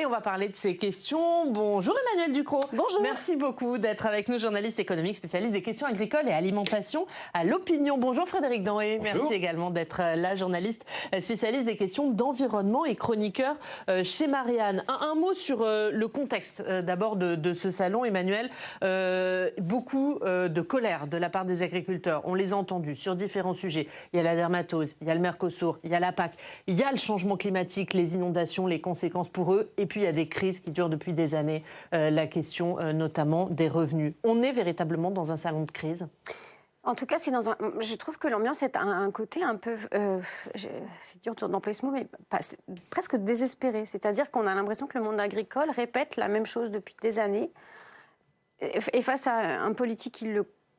Et on va parler de ces questions. Bonjour Emmanuel Ducrot. Bonjour. Merci beaucoup d'être avec nous, journaliste économique, spécialiste des questions agricoles et alimentation à l'Opinion. Bonjour Frédéric Denré. Merci également d'être là, journaliste spécialiste des questions d'environnement et chroniqueur chez Marianne. Un mot sur le contexte d'abord de ce salon, Emmanuel. Beaucoup de colère de la part des agriculteurs. On les a entendus sur différents sujets. Il y a la dermatose, il y a le Mercosur, il y a la PAC, il y a le changement climatique, les inondations, les conséquences pour eux. Et puis, il y a des crises qui durent depuis des années, la question notamment des revenus. On est véritablement dans un salon de crise ? En tout cas, je trouve que l'ambiance est un côté un peu, c'est dur d'employer ce mot, mais presque désespéré. C'est-à-dire qu'on a l'impression que le monde agricole répète la même chose depuis des années. Et face à un politique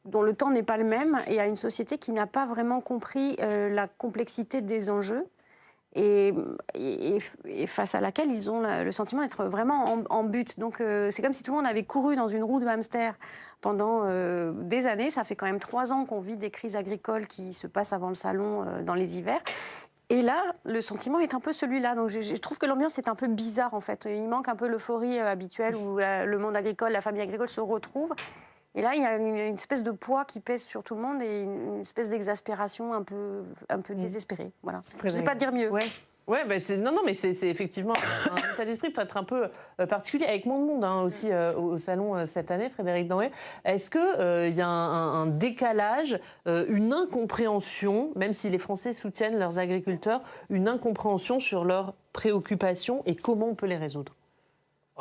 dont le temps n'est pas le même, et à une société qui n'a pas vraiment compris la complexité des enjeux. Et face à laquelle ils ont le sentiment d'être vraiment en butte. Donc c'est comme si tout le monde avait couru dans une roue de hamster pendant des années. Ça fait quand même 3 ans qu'on vit des crises agricoles qui se passent avant le salon dans les hivers. Et là, le sentiment est un peu celui-là. Donc je trouve que l'ambiance est un peu bizarre en fait. Il manque un peu l'euphorie habituelle où le monde agricole, la famille agricole se retrouve. Et là, il y a une espèce de poids qui pèse sur tout le monde et une espèce d'exaspération un peu désespérée. Voilà. Je ne sais pas dire mieux. Ouais, bah mais c'est effectivement un état d'esprit peut-être un peu particulier, avec moins de monde aussi au salon cette année, Frédéric Denré. Est-ce qu'il y a un décalage, une incompréhension, même si les Français soutiennent leurs agriculteurs, une incompréhension sur leurs préoccupations et comment on peut les résoudre ?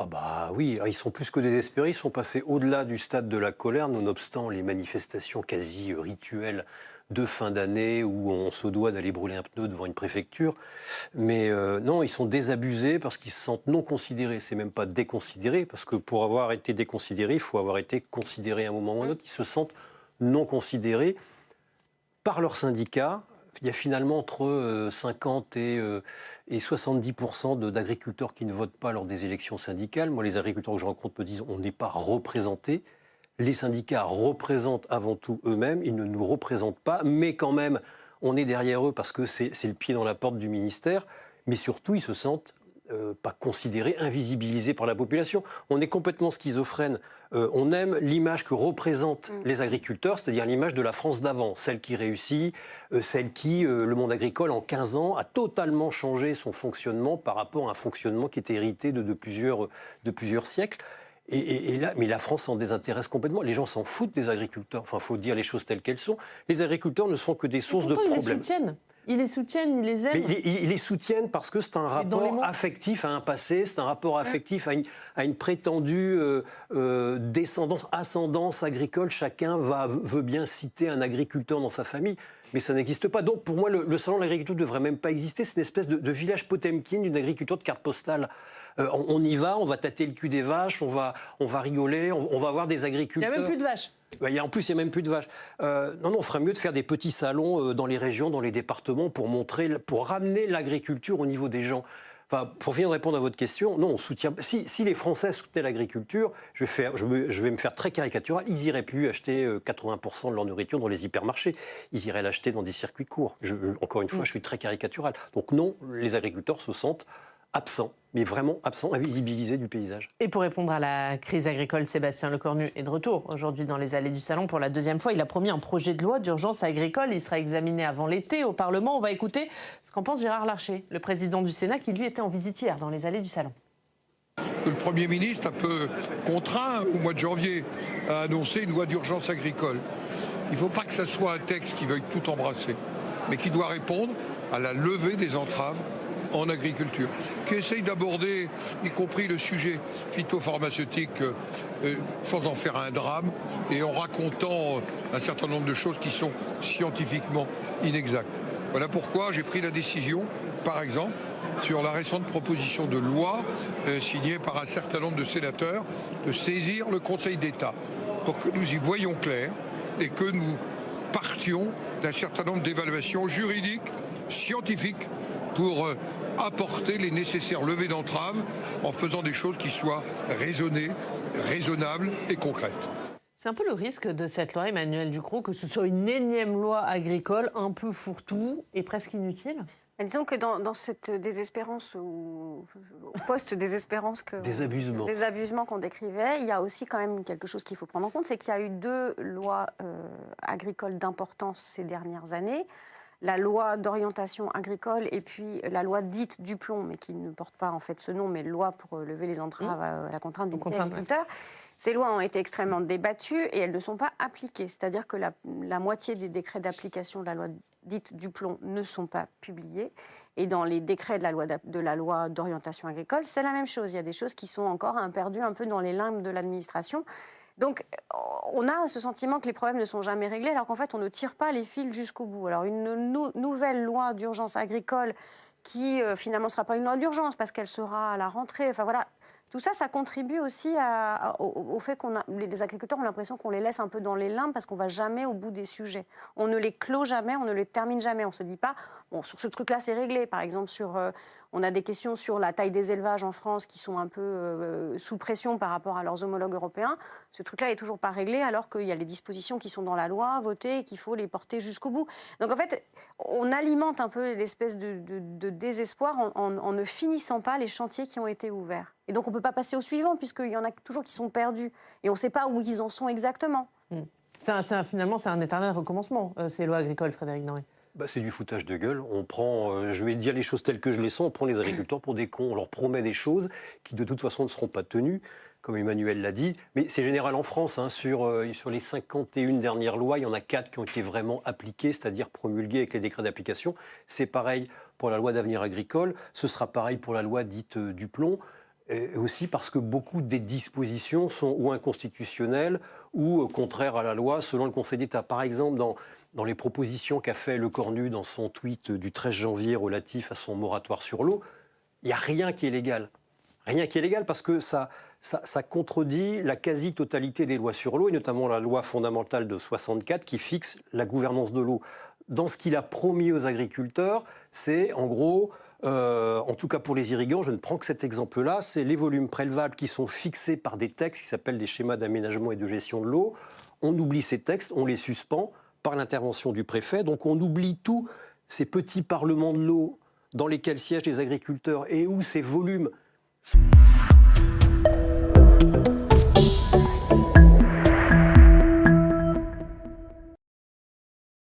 Ah bah oui, ils sont plus que désespérés, ils sont passés au-delà du stade de la colère, nonobstant les manifestations quasi rituelles de fin d'année où on se doit d'aller brûler un pneu devant une préfecture. Mais non, ils sont désabusés parce qu'ils se sentent non considérés. C'est même pas déconsidérés, parce que pour avoir été déconsidéré, il faut avoir été considéré à un moment ou à un autre. Ils se sentent non considérés par leurs syndicats. Il y a finalement entre 50 et 70% d'agriculteurs qui ne votent pas lors des élections syndicales. Moi, les agriculteurs que je rencontre me disent on n'est pas représentés. Les syndicats représentent avant tout eux-mêmes. Ils ne nous représentent pas, mais quand même, on est derrière eux parce que c'est le pied dans la porte du ministère. Mais surtout, ils se sentent pas considérés, invisibilisés par la population. On est complètement schizophrène. On aime l'image que représentent les agriculteurs, c'est-à-dire l'image de la France d'avant, celle qui réussit, celle qui, le monde agricole, en 15 ans, a totalement changé son fonctionnement par rapport à un fonctionnement qui était hérité de plusieurs siècles. Et là, mais la France s'en désintéresse complètement. Les gens s'en foutent des agriculteurs. Enfin, il faut dire les choses telles qu'elles sont. Les agriculteurs ne sont que des sources de problèmes. Ils les soutiennent, ils les aiment. Mais ils les soutiennent parce que c'est un rapport affectif à un passé, c'est un rapport affectif à une prétendue ascendance agricole. Chacun veut bien citer un agriculteur dans sa famille, mais ça n'existe pas. Donc pour moi, le salon de l'agriculture ne devrait même pas exister. C'est une espèce de village Potemkin, d'une agriculture de carte postale. On y va, on va tâter le cul des vaches, on va rigoler, on va voir des agriculteurs. Il n'y a même plus de vaches. En plus, il n'y a même plus de vaches. Non, on ferait mieux de faire des petits salons dans les régions, dans les départements, pour ramener l'agriculture au niveau des gens. Enfin, pour finir de répondre à votre question, non, on soutient. Si les Français soutenaient l'agriculture, je vais me faire très caricatural, ils n'iraient plus acheter 80% de leur nourriture dans les hypermarchés. Ils iraient l'acheter dans des circuits courts. Encore une fois, je suis très caricatural. Donc non, les agriculteurs se sentent absents, mais vraiment absents, invisibilisés du paysage. Et pour répondre à la crise agricole, Sébastien Lecornu est de retour aujourd'hui dans les allées du salon pour la 2e fois. Il a promis un projet de loi d'urgence agricole. Il sera examiné avant l'été au Parlement. On va écouter ce qu'en pense Gérard Larcher, le président du Sénat, qui lui était en visite hier dans les allées du salon. Le Premier ministre, un peu contraint au mois de janvier, a annoncé une loi d'urgence agricole. Il ne faut pas que ce soit un texte qui veuille tout embrasser, mais qui doit répondre à la levée des entraves en agriculture, qui essaye d'aborder, y compris le sujet phytopharmaceutique, sans en faire un drame et en racontant un certain nombre de choses qui sont scientifiquement inexactes. Voilà pourquoi j'ai pris la décision, par exemple, sur la récente proposition de loi signée par un certain nombre de sénateurs, de saisir le Conseil d'État pour que nous y voyions clair et que nous partions d'un certain nombre d'évaluations juridiques, scientifiques, pour apporter les nécessaires levées d'entraves en faisant des choses qui soient raisonnées, raisonnables et concrètes. C'est un peu le risque de cette loi, Emmanuel Ducrot, que ce soit une énième loi agricole un peu fourre-tout et presque inutile. Disons que dans cette désespérance ou post-désespérance des abusements qu'on décrivait, il y a aussi quand même quelque chose qu'il faut prendre en compte, c'est qu'il y a eu 2 lois agricoles d'importance ces dernières années. La loi d'orientation agricole et puis la loi dite Duplon, mais qui ne porte pas en fait ce nom, mais loi pour lever les entraves à la contrainte du agriculteur. Ces lois ont été extrêmement débattues et elles ne sont pas appliquées. C'est-à-dire que la moitié des décrets d'application de la loi dite Duplon ne sont pas publiés. Et dans les décrets de la loi d'orientation agricole, c'est la même chose. Il y a des choses qui sont encore perdues un peu dans les limbes de l'administration. Donc, on a ce sentiment que les problèmes ne sont jamais réglés, alors qu'en fait, on ne tire pas les fils jusqu'au bout. Alors, une nouvelle loi d'urgence agricole qui, finalement, ne sera pas une loi d'urgence parce qu'elle sera à la rentrée. Enfin, voilà. Tout ça, ça contribue aussi au fait les agriculteurs ont l'impression qu'on les laisse un peu dans les limbes parce qu'on ne va jamais au bout des sujets. On ne les clôt jamais, on ne les termine jamais. On ne se dit pas, bon, sur ce truc-là, c'est réglé. Par exemple, on a des questions sur la taille des élevages en France qui sont un peu sous pression par rapport à leurs homologues européens. Ce truc-là n'est toujours pas réglé alors qu'il y a les dispositions qui sont dans la loi, votées, et qu'il faut les porter jusqu'au bout. Donc en fait, on alimente un peu l'espèce de désespoir en ne finissant pas les chantiers qui ont été ouverts. Et donc on ne peut pas passer au suivant puisqu'il y en a toujours qui sont perdus et on ne sait pas où ils en sont exactement. Finalement, c'est un éternel recommencement, ces lois agricoles, Frédéric Denrey. C'est du foutage de gueule. On prend, je vais dire les choses telles que je les sens, on prend les agriculteurs pour des cons. On leur promet des choses qui de toute façon ne seront pas tenues, comme Emmanuel l'a dit. Mais c'est général en France. Sur les 51 dernières lois, il y en a 4 qui ont été vraiment appliquées, c'est-à-dire promulguées avec les décrets d'application. C'est pareil pour la loi d'avenir agricole. Ce sera pareil pour la loi dite Duplon. Et aussi parce que beaucoup des dispositions sont ou inconstitutionnelles ou contraires à la loi, selon le Conseil d'État. Par exemple, dans les propositions qu'a fait Le Cornu dans son tweet du 13 janvier relatif à son moratoire sur l'eau, il n'y a rien qui est légal. Rien qui est légal parce que ça contredit la quasi-totalité des lois sur l'eau, et notamment la loi fondamentale de 64 qui fixe la gouvernance de l'eau. Dans ce qu'il a promis aux agriculteurs, c'est en gros... en tout cas pour les irrigants, je ne prends que cet exemple-là, c'est les volumes prélevables qui sont fixés par des textes qui s'appellent des schémas d'aménagement et de gestion de l'eau. On oublie ces textes, on les suspend par l'intervention du préfet, donc on oublie tous ces petits parlements de l'eau dans lesquels siègent les agriculteurs et où ces volumes sont...